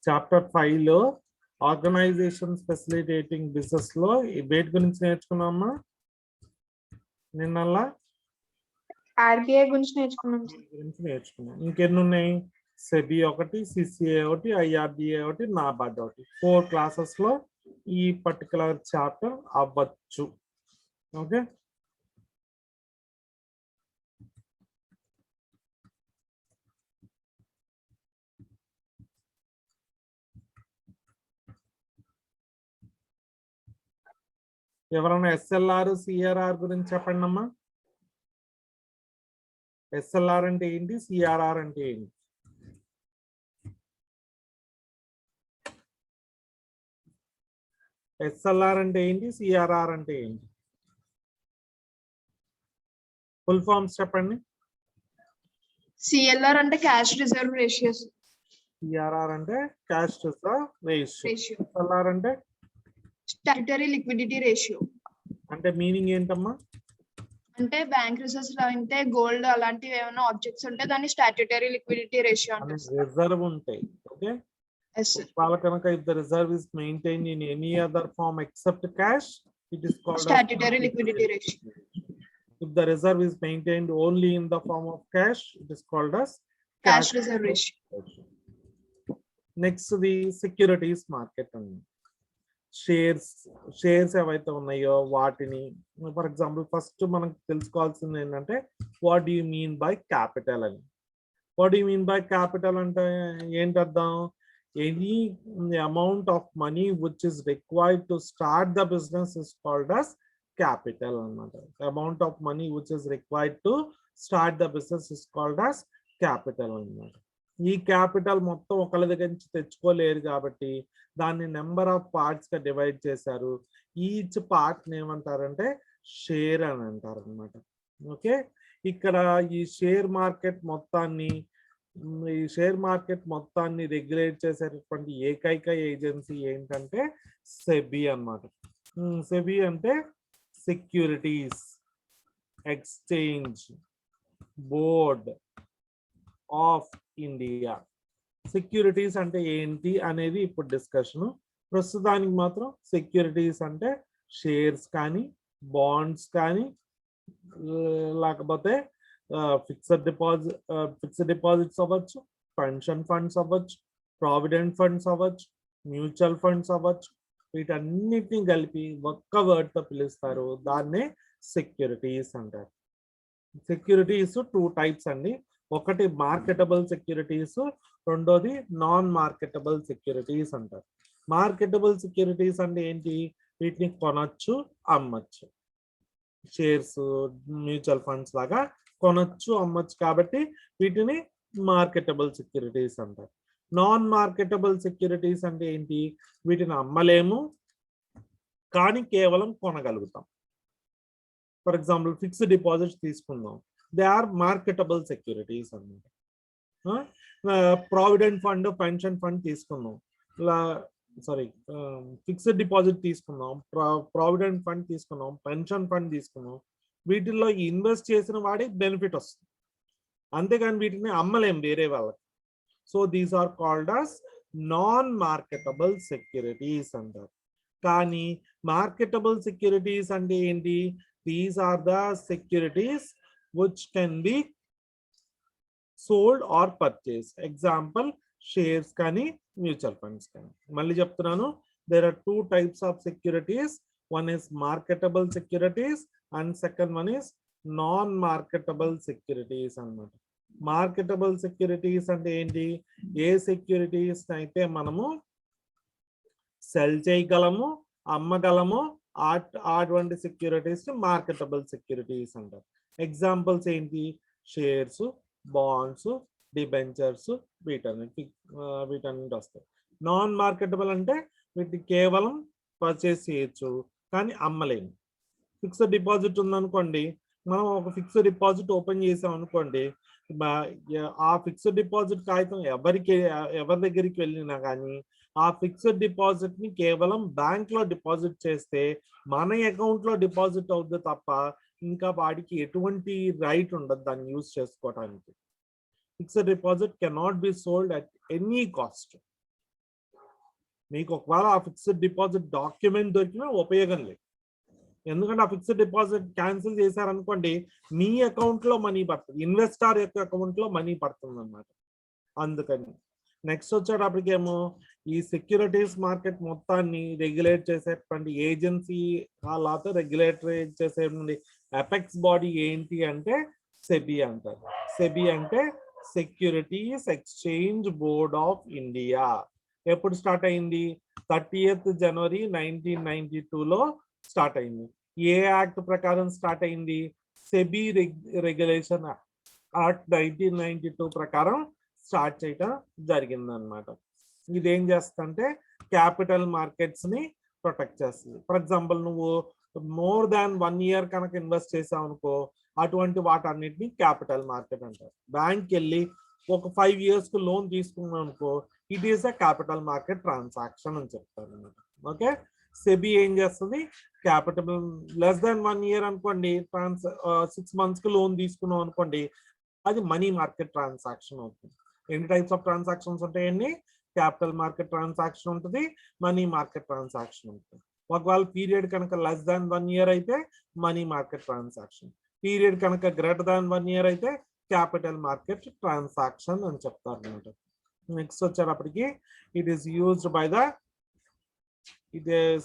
Chapter 5 లో organisation facilitating business లో ఈ వేటి గురించి నేర్చుకున్నామా నిన్నల్లా ఆర్బీఐ గురించి నేర్చుకున్నాం సార్. గురించి నేర్చుకున్నాం. ఇంకెన్ని ఉన్నాయి? సెబీ ఒకటి, సిసిఏ ఒకటి, ఐఆర్డిఏ ఒకటి, నాబార్డ్ ఒకటి. 4 క్లాసెస్ లో ఈ పర్టికులర్ చాప్టర్ అవ్వచ్చు. ఓకే, ఎవరైనా ఎస్ఎల్ఆర్ సిఆర్ఆర్ గురించి చెప్పండి అమ్మా. ఎస్ఎల్ఆర్ అంటే ఏంటి, సిఆర్ఆర్ అంటే ఏంటి? ఎస్ఎల్ఆర్ అంటే ఏంటి, సిఆర్ఆర్ అంటే ఏంటి? ఫుల్ ఫార్మ్స్ చెప్పండి. సిఎల్ఆర్ అంటే క్యాష్ రిజర్వ్ రేషియోస్. సిఆర్ఆర్ అంటే క్యాష్ రిజర్వ్ రేషియో. ఎస్ఎల్ఆర్ అంటే స్టాట్యుటరీ లిక్విడిటీ రేషియో. అంటే మీనింగ్ ఏంటమ్మా? అంటే బ్యాంక్ రిజర్వ్స్ లో అంటే గోల్డ్ అలాంటివి ఏమైనా ఆబ్జెక్ట్స్ ఉంటే దాన్ని స్టాట్యుటరీ లిక్విడిటీ రేషియో అంటారు. రిజర్వ్ ఉంటాయి. ఓకే, వాళ్ళ కనుక if the reserve is maintained in any other form except cash, it is called statutory liquidity ratio. If the reserve is maintained only in the form of cash, it is called as cash reserve ratio. Next, the securities market and shares ఏవైతే ఉన్నాయో వాటిని, for example first మనకు తెలుసుకోవాల్సింది ఏంటంటే what do you mean by capital అని. What do you mean by capital అంటే ఏంటి అర్థం? Any amount of money which is required to start the business is called as capital అన్నమాట. Amount of money which is required to start the business is called as capital అన్నమాట. ఈ capital మొత్తం ఒకళ్ళ దగ్గర నుంచి తెచ్చుకోలేరు కాబట్టి దాన్ని నెంబర్ ఆఫ్ పార్ట్స్ గా డివైడ్ చేశారు. ఈచ్ పార్ట్ ఏమంటారంటే షేర్ అని అంటారు అనమాట. ఓకే, ఇక్కడ ఈ షేర్ మార్కెట్ మొత్తాన్ని రెగ్యులేట్ చేసేటటువంటి ఏకైక ఏజెన్సీ ఏంటంటే సెబీ అన్నమాట. సెబీ అంటే securities exchange board of India. Securities అంటే ఏంటి అనేది ఇప్పుడు డిస్కషన్. ప్రస్తుతానికి మాత్రం సెక్యూరిటీస్ అంటే షేర్స్ కానీ, బాండ్స్ కానీ, లేకపోతే ఫిక్స్డ్ డిపాజిట్స్ అవ్వచ్చు, పెన్షన్ ఫండ్స్ అవ్వచ్చు, ప్రావిడెంట్ ఫండ్స్ అవ్వచ్చు, మ్యూచువల్ ఫండ్స్ అవ్వచ్చు. వీటన్నిటిని కలిపి ఒక్క వర్డ్ తో పిలుస్తారు, దాన్నే సెక్యూరిటీస్ అంటారు. సెక్యూరిటీస్ 2 టైప్స్ అండి. ఒకటి మార్కెటబుల్ సెక్యూరిటీస్, రెండోది నాన్ మార్కెటబుల్ సెక్యూరిటీస్ అంటారు. మార్కెటబుల్ సెక్యూరిటీస్ అంటే ఏంటి? వీటిని కొనొచ్చు, అమ్మచ్చు. షేర్స్, మ్యూచువల్ ఫండ్స్ లాగా కొనొచ్చు, అమ్మచ్చు కాబట్టి వీటిని మార్కెటబుల్ సెక్యూరిటీస్ అంటారు. నాన్ మార్కెటబుల్ సెక్యూరిటీస్ అంటే ఏంటి? వీటిని అమ్మలేము కానీ కేవలం కొనగలుగుతాం. ఫర్ ఎగ్జాంపుల్ ఫిక్స్డ్ డిపాజిట్స్ తీసుకుందాం, దే ఆర్ మార్కెటబుల్ సెక్యూరిటీస్ అన్నమాట. ప్రావిడెంట్ ఫండ్, పెన్షన్ ఫండ్ తీసుకుందాం, ఫిక్స్డ్ డిపాజిట్ తీసుకుందాం, ప్రావిడెంట్ ఫండ్ తీసుకున్నాం, పెన్షన్ ఫండ్ తీసుకున్నాం. వీటిల్లో ఇన్వెస్ట్ చేసిన వాడికి బెనిఫిట్ వస్తుంది, అంతేగాని వీటిని అమ్మలేం వేరే వాళ్ళకి. So these are called as non marketable securities అంటారు. కానీ మార్కెటబుల్ సెక్యూరిటీస్ అంటే ఏంటి? These are the securities which can be sold or purchased. Example, shares కానీ, మ్యూచువల్ ఫండ్స్ కానీ. మళ్ళీ చెప్తున్నాను, there are 2 types of securities. One is marketable securities and second one is non-marketable securities అన్నమాట. Marketable securities అంటే ఏంటి? ఏ securities అయితే మనము cell చేయగలము, అమ్మగలము, అటువంటి సెక్యూరిటీస్ మార్కెటబుల్ సెక్యూరిటీస్ అంటారు. ఎగ్జాంపుల్స్ ఏంటి? షేర్స్, బాండ్స్, డిబెంచర్స్, వీటన్నిటి వస్తాయి. నాన్ మార్కెటబుల్ అంటే వీటిని కేవలం పర్చేస్ చేయొచ్చు కానీ అమ్మలేము. ఫిక్స్డ్ డిపాజిట్ ఉందనుకోండి, మనం ఒక ఫిక్స్డ్ డిపాజిట్ ఓపెన్ చేసాం అనుకోండి, ఆ ఫిక్స్డ్ డిపాజిట్ కాగితం ఎవరి దగ్గరికి వెళ్ళినా కానీ ఆ ఫిక్స్డ్ డిపాజిట్ ని కేవలం బ్యాంక్ లో డిపాజిట్ చేస్తే మన అకౌంట్ లో డిపాజిట్ అవుతుంది తప్ప ఇంకా వాడికి ఎటువంటి రైట్ ఉండదు దాన్ని యూజ్ చేసుకోవడానికి. Fixed deposit cannot be sold at any cost. మీకు ఒకవేళ ఆ ఫిక్స్డ్ డిపాజిట్ డాక్యుమెంట్ దొరికినా ఉపయోగం లేదు. ఎందుకంటే ఆ ఫిక్స్డ్ డిపాజిట్ క్యాన్సిల్ చేశారనుకోండి, మీ అకౌంట్ లో మనీ పడుతుంది, ఇన్వెస్టార్ యొక్క అకౌంట్ లో మనీ పడుతుంది అన్నమాట. అందుకని నెక్స్ట్ వచ్చేటప్పటికేమో ఈ సెక్యూరిటీస్ మార్కెట్ మొత్తాన్ని రెగ్యులేట్ చేసేటువంటి ఏజెన్సీ అలాతో రెగ్యులేటరీ చేసే అపెక్స్ బాడీ ఏంటి అంటే సెబీ అంటారు. సెబీ అంటే securities exchange board of India. ఎప్పుడు స్టార్ట్ అయింది? 30th January 1992లో స్టార్ట్ అయింది. ఏ యాక్ట్ ప్రకారం స్టార్ట్ అయింది? సెబీ రెగ్యులేషన్ యాక్ట్ 1992 ప్రకారం స్టార్ట్ చేయడం జరిగింది అనమాట. ఇదేం చేస్తుందంటే క్యాపిటల్ మార్కెట్స్ ని ప్రొటెక్ట్ చేస్తుంది. ఫర్ ఎగ్జాంపుల్ నువ్వు మోర్ దాన్ 1 year కనుక ఇన్వెస్ట్ చేసావు అనుకో, అటువంటి వాటన్నిటిని క్యాపిటల్ మార్కెట్ అంటారు. బ్యాంక్ వెళ్ళి ఒక 5 years కు లోన్ తీసుకున్నాం అనుకో, it is a capital market transaction అని చెప్తారు అనమాట. ఓకే, సెబీ ఏం చేస్తుంది? క్యాపిటల్ లెస్ దాన్ 1 year అనుకోండి, 6 months కు లోన్ తీసుకున్నాం అనుకోండి, అది మనీ మార్కెట్ ట్రాన్సాక్షన్ అవుతుంది. ఎన్ని టైప్స్ ఆఫ్ ట్రాన్సాక్షన్స్ ఉంటాయండి? క్యాపిటల్ మార్కెట్ ట్రాన్సాక్షన్ ఉంటుంది, మనీ మార్కెట్ ట్రాన్సాక్షన్ ఉంటుంది. ఒకవేళ పీరియడ్ కనుక లెస్ దాన్ 1 year అయితే మనీ మార్కెట్ ట్రాన్సాక్షన్, పీరియడ్ కనుక గ్రేటర్ దాన్ 1 year అయితే క్యాపిటల్ మార్కెట్ ట్రాన్సాక్షన్ అని చెప్తారు అనమాట. నెక్స్ట్ వచ్చేటప్పటికి it is used by the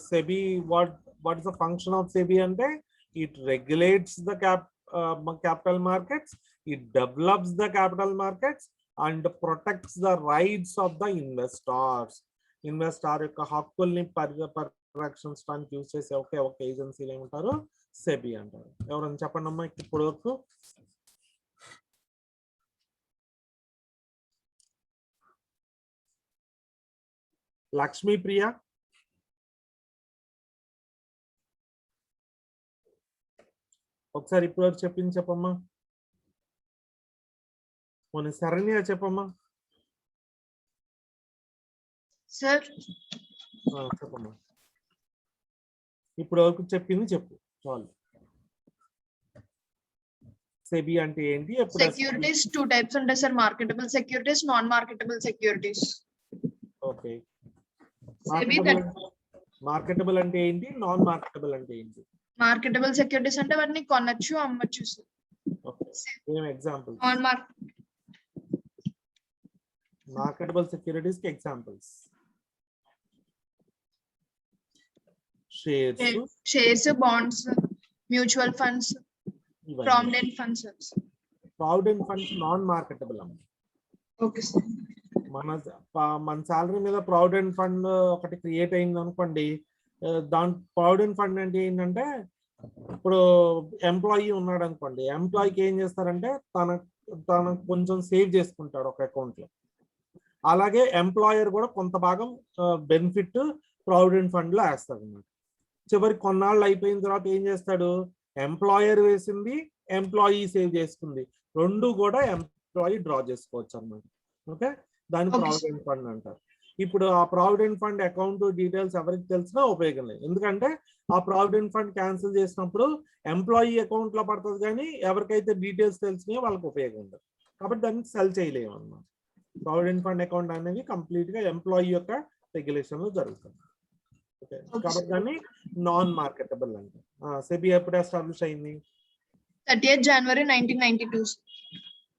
SEBI. What is the function of SEBI అంటే it regulates the capital markets, it develops the capital markets and protects the rights of the investors. Investor యొక్క హక్కుల్ని పరిరక్షించడానికి use చేసే ఒకే ఒక ఏజెన్సీలు ఏమంటారు? సెబీ అంటారు. ఎవరైనా చెప్పండి అమ్మా ఇప్పుడు వరకు. లక్ష్మీ ప్రియ, ఒకసారి ఇప్పుడు వరకు చెప్పింది చెప్పమ్మా. మన శరణ్య చెప్పమ్మా. సార్ చెప్పమ్మా, ఇప్పుడు వరకు చెప్పింది చెప్పు చాలు. సెబీ అంటే ఏంటి? సెక్యూరిటీస్ 2 types ఉంటాయి sir, marketable securities, non marketable securities. Okay, SEBI marketable అంటే ఏంటి? నాన్ మార్కెటబుల్ అంటే ఏంటి? మార్కెటబుల్ సెక్యూరిటీస్ అంటే వాటిని కొనొచ్చు, అమ్మొచ్చు సార్. ఏం ఎగ్జాంపుల్? నాన్ మార్కెటబుల్ సెక్యూరిటీస్ కి examples shares, bonds, mutual funds, provident funds. Provident funds non marketable అమ్మ. Okay sir. మన శాలరీ మీద ప్రావిడెంట్ ఫండ్ ఒకటి క్రియేట్ అయింది అనుకోండి, దాని ప్రావిడెంట్ ఫండ్ అంటే ఏంటంటే, ఇప్పుడు ఎంప్లాయీ ఉన్నాడు అనుకోండి, ఎంప్లాయీకి ఏం చేస్తారంటే తన కొంచెం సేవ్ చేసుకుంటాడు ఒక అకౌంట్ లో. అలాగే ఎంప్లాయర్ కూడా కొంత భాగం బెనిఫిట్ ప్రావిడెంట్ ఫండ్ లో వేస్తాడు అన్నమాట. చివరికి కొన్నాళ్ళు అయిపోయిన తర్వాత ఏం చేస్తాడు? ఎంప్లాయర్ వేసింది, ఎంప్లాయీ సేవ్ చేసుకుంది, రెండు కూడా ఎంప్లాయీ డ్రా చేసుకోవచ్చు అన్నమాట. ఓకే, దాన్ని ప్రావిడెంట్ ఫండ్ అంటారు. ఇప్పుడు ఆ ప్రావిడెంట్ ఫండ్ అకౌంట్ డీటెయిల్స్ ఎవరికి తెలిసినా ఉపయోగం లేదు, ఎందుకంటే ఆ ప్రావిడెంట్ ఫండ్ క్యాన్సిల్ చేసినప్పుడు ఎంప్లాయీ అకౌంట్ లో పడుతుంది, కానీ ఎవరికైతే డీటెయిల్స్ తెలిసినాయో వాళ్ళకి ఉపయోగం ఉండదు. కాబట్టి దాన్ని సెల్ చేయలేము అన్నమాట. ప్రావిడెంట్ ఫండ్ అకౌంట్ అనేది కంప్లీట్ గా ఎంప్లాయీ యొక్క రెగ్యులేషన్ లో జరుగుతుంది. ఓకే, కాబట్టి దాన్ని నాన్ మార్కెటబుల్ అంటే. సెబీ ఎప్పుడు ఎస్టాబ్లిష్ అయింది? 30th January 1992.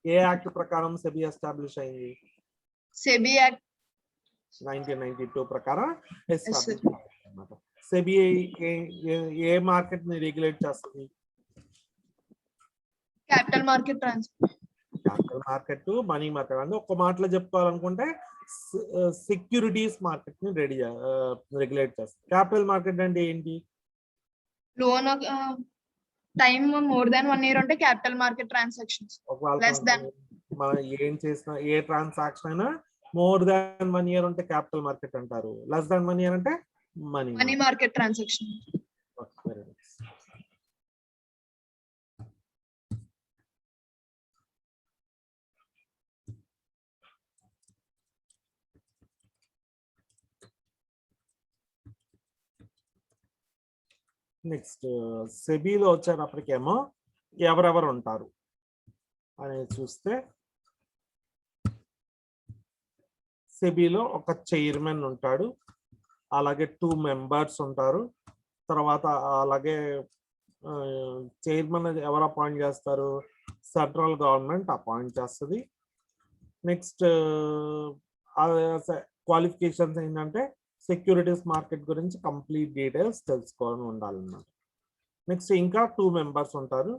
ఏ యాక్ట్ ప్రకారం సెబీ ఎస్టాబ్లిష్ అయింది? సెబీ యాక్ట్ 1992 ప్రకారం ఎస్టాబ్లిష్ అన్నమాట. సెబీ ఏ మార్కెట్ ని రెగ్యులేట్ చేస్తుంది? Capital market transaction. Capital market, money market అంటే ఒక్క మాటలో చెప్పుకోవాలనుకుంటే సెక్యూరిటీస్ మార్కెట్ ని రెగ్యులేట్ చేస్తుంది. క్యాపిటల్ మార్కెట్ అంటే ఏంటి? Loan time more than 1 year ఉంటే క్యాపిటల్ మార్కెట్ ట్రాన్సాక్షన్స్. మనం ఏం చేసినా ఏ ట్రాన్సాక్షన్ అయినా మోర్ దాన్ 1 year ఉంటే క్యాపిటల్ మార్కెట్ అంటారు, లెస్ దాన్ 1 year అంటే మనీ మార్కెట్ ట్రాన్సాక్షన్. నెక్స్ట్ సెబీలో వచ్చేటప్పటికేమో ఎవరెవరు ఉంటారు అనేది చూస్తే, సెబీలో ఒక చైర్మన్ ఉంటాడు, అలాగే 2 మెంబర్స్ ఉంటారు. తర్వాత అలాగే చైర్మన్ ఎవరు అపాయింట్ చేస్తారు? సెంట్రల్ గవర్నమెంట్ అపాయింట్ చేస్తుంది. నెక్స్ట్ క్వాలిఫికేషన్స్ ఏంటంటే సెక్యూరిటీస్ మార్కెట్ గురించి కంప్లీట్ డీటెయిల్స్ తెలుసుకొని ఉండాలన్నమాట. నెక్స్ట్ ఇంకా 2 మెంబర్స్ ఉంటారు.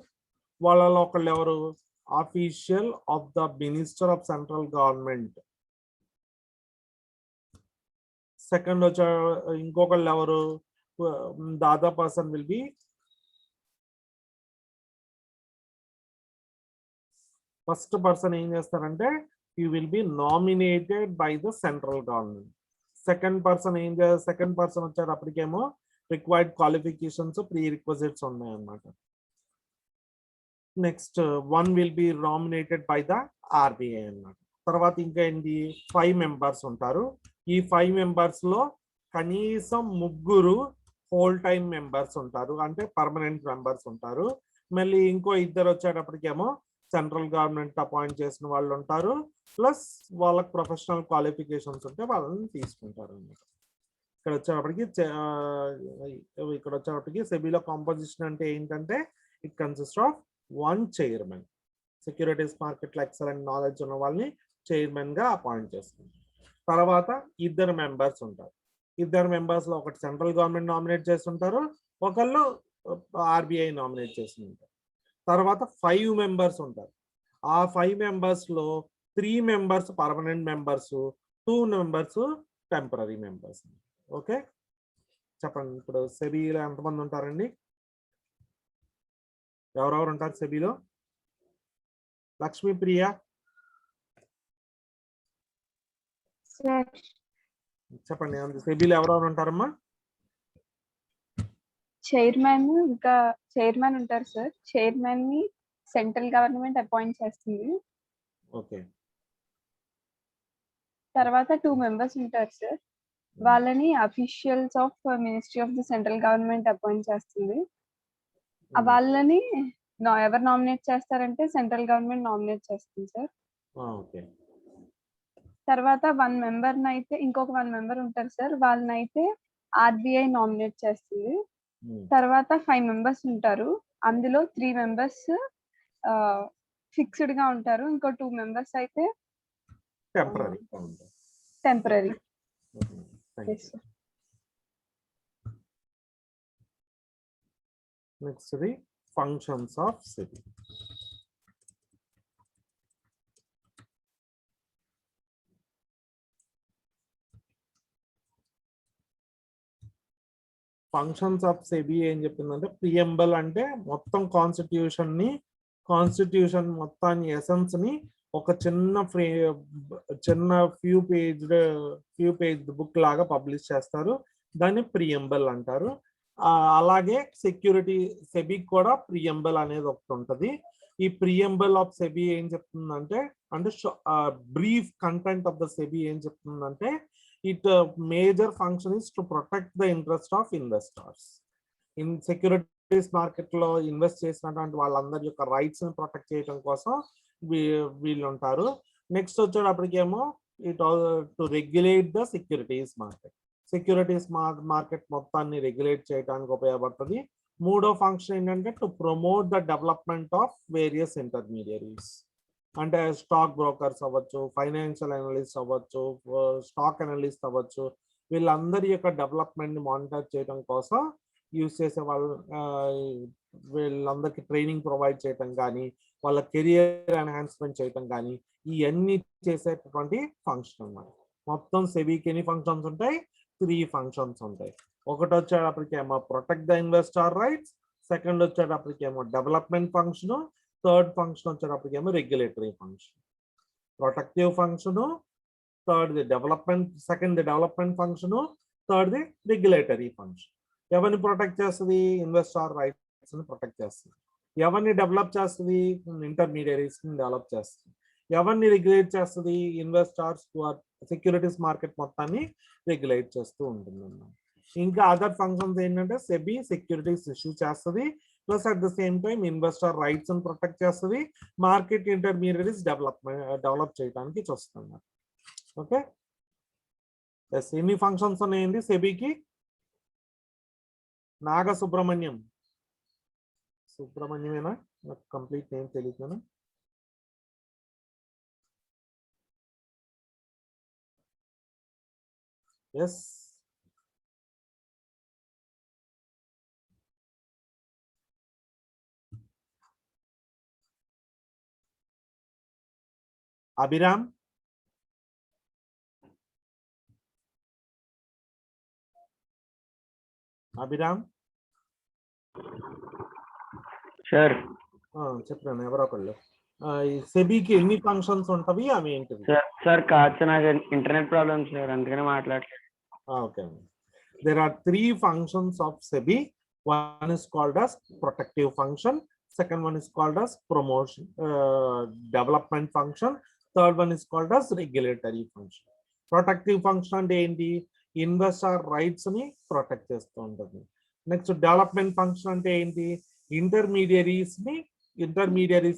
వాళ్ళలో ఒకళ్ళు ఎవరు? Official of the minister of central government. Second వచ్చే ఇంకొకళ్ళు ఎవరు? The other person will be first person ఏం చేస్తారంటే you will be nominated by the central government. Second person second person వచ్చారు అప్పటికేమో రిక్వైర్డ్ క్వాలిఫికేషన్స్ ప్రీ రిక్వజిట్స్ ఉన్నాయన్నమాట. Next 1 will be nominated by the RBI అన్నమాట. తర్వాత ఇంకా ఏంటి? 5 మెంబర్స్ ఉంటారు. ఈ 5 మెంబర్స్ లో కనీసం 3 హోల్ టైమ్ మెంబర్స్ ఉంటారు, అంటే పర్మనెంట్ మెంబర్స్ ఉంటారు. మళ్ళీ ఇంకో 2 వచ్చేటప్పటికేమో సెంట్రల్ గవర్నమెంట్ అపాయింట్ చేసిన వాళ్ళు ఉంటారు, ప్లస్ వాళ్ళకి ప్రొఫెషనల్ క్వాలిఫికేషన్స్ ఉంటే వాళ్ళని తీసుకుంటారు అన్నమాట. ఇక్కడ వచ్చేటప్పటికి సెబీలో కాంపోజిషన్ అంటే ఏంటంటే it consist of 1 chairman. Securities మార్కెట్లో ఎక్సలెంట్ నాలెడ్జ్ ఉన్న వాళ్ళని చైర్మన్ గా అపాయింట్ చేస్తుంది. తర్వాత 2 మెంబర్స్ ఉంటారు. 2 మెంబర్స్ లో ఒకటి సెంట్రల్ గవర్నమెంట్ నామినేట్ చేస్తుంటారు, ఒకళ్ళు ఆర్బిఐ నామినేట్ చేస్తుంటారు. తర్వాత 5 మెంబర్స్ ఉంటారు. ఆ 5 మెంబర్స్ లో 3 members permanent members, 2 members temporary members. Okay, చెప్పండి. ఇప్పుడు సెబీలో ఎంతమంది ఉంటారండి? ఎవరెవరు ఉంటారు సెబీలో? లక్ష్మీప్రియ చెప్పండి. సెబీలో ఎవరెవరు ఉంటారమ్మా? చైర్మన్, ఇంకా చైర్మన్ ఉంటారు సార్. చైర్మన్ ని సెంట్రల్ గవర్నమెంట్ అపాయింట్ చేస్తుంది. ఓకే. తర్వాత 2 మెంబర్స్ ఉంటారు సార్. వాళ్ళని officials of ministry of the central government appoint చేస్తుంది. వాళ్ళని ఎవరు నామినేట్ చేస్తారంటే సెంట్రల్ గవర్నమెంట్ నామినేట్ చేస్తుంది సార్. ఓకే. తర్వాత 1 మెంబర్ అయితే ఇంకొక 1 మెంబర్ ఉంటారు సార్, వాళ్ళని అయితే ఆర్బిఐ నామినేట్ చేస్తుంది. తర్వాత 5 మెంబర్స్ ఉంటారు. అందులో 3 మెంబర్స్ ఫిక్స్డ్ గా ఉంటారు, ఇంకో 2 మెంబర్స్ అయితే temporary. Next the functions of SEBI. Functions of SEBI ఏం చెప్పిందంటే ప్రియంబల్ అంటే మొత్తం కాన్స్టిట్యూషన్ మొత్తాన్ని ఎసెన్స్ ని ఒక చిన్న ఫ్యూ పేజ్ బుక్ లాగా పబ్లిష్ చేస్తారు, దాన్ని ప్రియంబల్ అంటారు. అలాగే సెబీ కూడా ప్రియంబల్ అనేది ఒకటి ఉంటుంది. ఈ ప్రియంబల్ ఆఫ్ సెబీ ఏం చెప్తుందంటే brief content of the SEBI ఏం చెప్తుందంటే it major function is to protect the interest of investors. Securities market లో ఇన్వెస్ట్ చేసినటువంటి వాళ్ళందరి యొక్క రైట్స్ ని ప్రొటెక్ట్ చేయడం కోసం వీళ్ళు ఉంటారు. నెక్స్ట్ వచ్చేటప్పటికేమో it to regulate the securities market మొత్తాన్ని రెగ్యులేట్ చేయడానికి ఉపయోగపడుతుంది. మూడో ఫంక్షన్ ఏంటంటే to promote the development of various intermediaries, అంటే స్టాక్ బ్రోకర్స్ అవ్వచ్చు, ఫైనాన్షియల్ అనలిస్ట్ అవ్వచ్చు, స్టాక్ అనలిస్ట్ అవ్వచ్చు, వీళ్ళందరి యొక్క డెవలప్మెంట్ ని మానిటర్ చేయడం కోసం యూజ్ చేసే వీళ్ళందరికీ ట్రైనింగ్ ప్రొవైడ్ చేయటం కానీ, వాళ్ళ కెరియర్ ఎన్హాన్స్మెంట్ చేయటం కానీ, ఇవన్నీ చేసేటటువంటి ఫంక్షన్ అన్నమాట. మొత్తం సెబీకి ఎన్ని ఫంక్షన్స్ ఉంటాయి? 3 ఫంక్షన్స్ ఉంటాయి. ఒకటి వచ్చేటప్పటికేమో protect the investor rights, second వచ్చేటప్పటికేమో డెవలప్మెంట్ ఫంక్షన్, థర్డ్ ఫంక్షన్ వచ్చేటప్పటికేమో regulatory function. Protective function, third the development, second the development function, third the regulatory function. ఎవరిని ప్రొటెక్ట్ చేస్తుంది? ఇన్వెస్టర్ రైట్స్ ని ప్రొటెక్ట్ చేస్తుంది. ఎవరిని డెవలప్ చేస్తుంది? ఇంటర్మీడియరీస్ ని డెవలప్ చేస్తుంది. ఎవరిని రెగ్యులేట్ చేస్తుంది? ఇన్వెస్టర్స్ సెక్యూరిటీస్ మార్కెట్ మొత్తాన్ని రెగ్యులేట్ చేస్తూ ఉంటుంది అన్నమాట. ఇంకా అదర్ ఫంక్షన్స్ ఏంటంటే సెబీ సెక్యూరిటీస్ ఇష్యూ చేస్తుంది, plus at the same time investor rights ని ప్రొటెక్ట్ చేస్తుంది, మార్కెట్ ఇంటర్మీడియరీస్ డెవలప్ చేయడానికి చూస్తుంది. ఓకే. ఎస్, ఎన్ని ఫంక్షన్స్ ఉన్నాయండి సెబీకి? నాగ సుబ్రహ్మణ్యమేనా? నాకు కంప్లీట్ నేమ్ తెలియదు. ఎస్, అభిరామ్. అభిరామ్ సార్ చెప్పాను ఎవరో ఒకళ్ళు. ఈ సెబీకి ఎన్ని ఫంక్షన్స్ ఉంటవి, అవి ఏంటివి? సార్ కాదు సార్, నాకు ఇంటర్నెట్ ప్రాబ్లం సార్, అందుకనే మాట్లాడలేదు. Okay, there are 3 functions of SEBI. One is called as protective function, second one is called as promotion development function, third one is called as regulatory function. Protective function అంటే ఏంటి? Investor rights ని protect చేస్తూ ఉంటుంది. Next development function అంటే ఏంటి? Intermediaries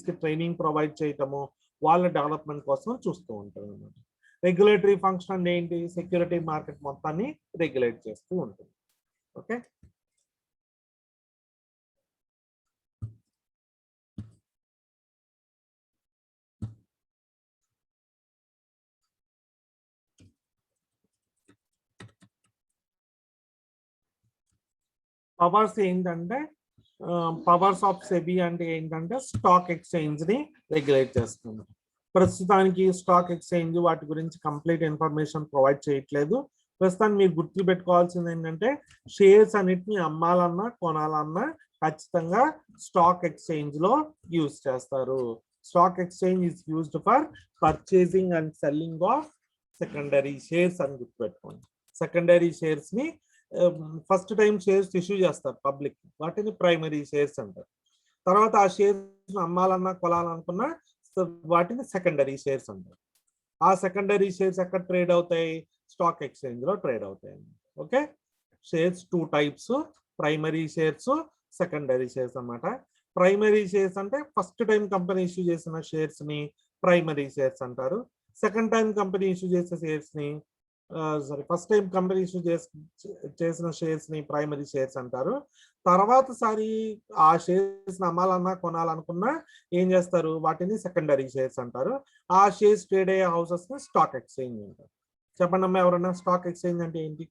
కి training provide చేయటము, వాళ్ళ డెవలప్మెంట్ కోసం చూస్తూ ఉంటుంది అన్నమాట. రెగ్యులేటరీ ఫంక్షన్ అంటే ఏంటి? సెక్యూరిటీ మార్కెట్ మొత్తాన్ని రెగ్యులేట్ చేస్తూ ఉంటుంది. ఓకే, పవర్స్ ఏంటంటే, పవర్స్ ఆఫ్ సెబీ అంటే ఏంటంటే స్టాక్ ఎక్స్చేంజ్ ని రెగ్యులేట్ చేస్తుంది. ప్రస్తుతానికి స్టాక్ ఎక్స్చేంజ్ వాటి గురించి కంప్లీట్ ఇన్ఫర్మేషన్ ప్రొవైడ్ చేయట్లేదు. ప్రస్తుతానికి మీరు గుర్తు పెట్టుకోవాల్సింది ఏంటంటే, షేర్స్ అన్నిటిని అమ్మాలన్నా కొనాలన్నా ఖచ్చితంగా స్టాక్ ఎక్స్చేంజ్ లో యూజ్ చేస్తారు. Stock exchange is used for purchasing and selling of secondary shares అని గుర్తుపెట్టుకోండి. సెకండరీ షేర్స్ ని ఫస్ట్ టైం షేర్స్ ఇష్యూ చేస్తారు పబ్లిక్, వాటిని ప్రైమరీ షేర్స్ అంటారు. తర్వాత ఆ షేర్స్ అమ్మాలన్నా కొనాలనుకున్నా వాటిని సెకండరీ షేర్స్ అంటారు. ఆ సెకండరీ షేర్స్ ఎక్కడ ట్రేడ్ అవుతాయి? స్టాక్ ఎక్స్చేంజ్ లో ట్రేడ్ అవుతాయి. Okay, shares 2 types, primary shares, secondary shares అన్నమాట. ప్రైమరీ షేర్స్ అంటే ఫస్ట్ టైం కంపెనీ ఇష్యూ చేసిన షేర్స్ ని ప్రైమరీ షేర్స్ అంటారు. సెకండ్ టైం కంపెనీ ఇష్యూ చేసే షేర్స్ ని ఫస్ట్ టైం కంపెనీ ఇష్యూ చేసిన షేర్స్ ని ప్రైమరీ షేర్స్ అంటారు. తర్వాత సారి ఆ షేర్స్ అమ్మాలన్నా కొనాలనుకున్నా ఏం చేస్తారు? వాటిని సెకండరీ షేర్స్ అంటారు. ఆ షేర్స్ ట్రేడ్ అయ్యే హౌసెస్ ని స్టాక్ ఎక్స్చేంజ్ అంటారు. చెప్పండి అమ్మా ఎవరన్నా, స్టాక్ ఎక్స్చేంజ్ అంటే ఏంటి?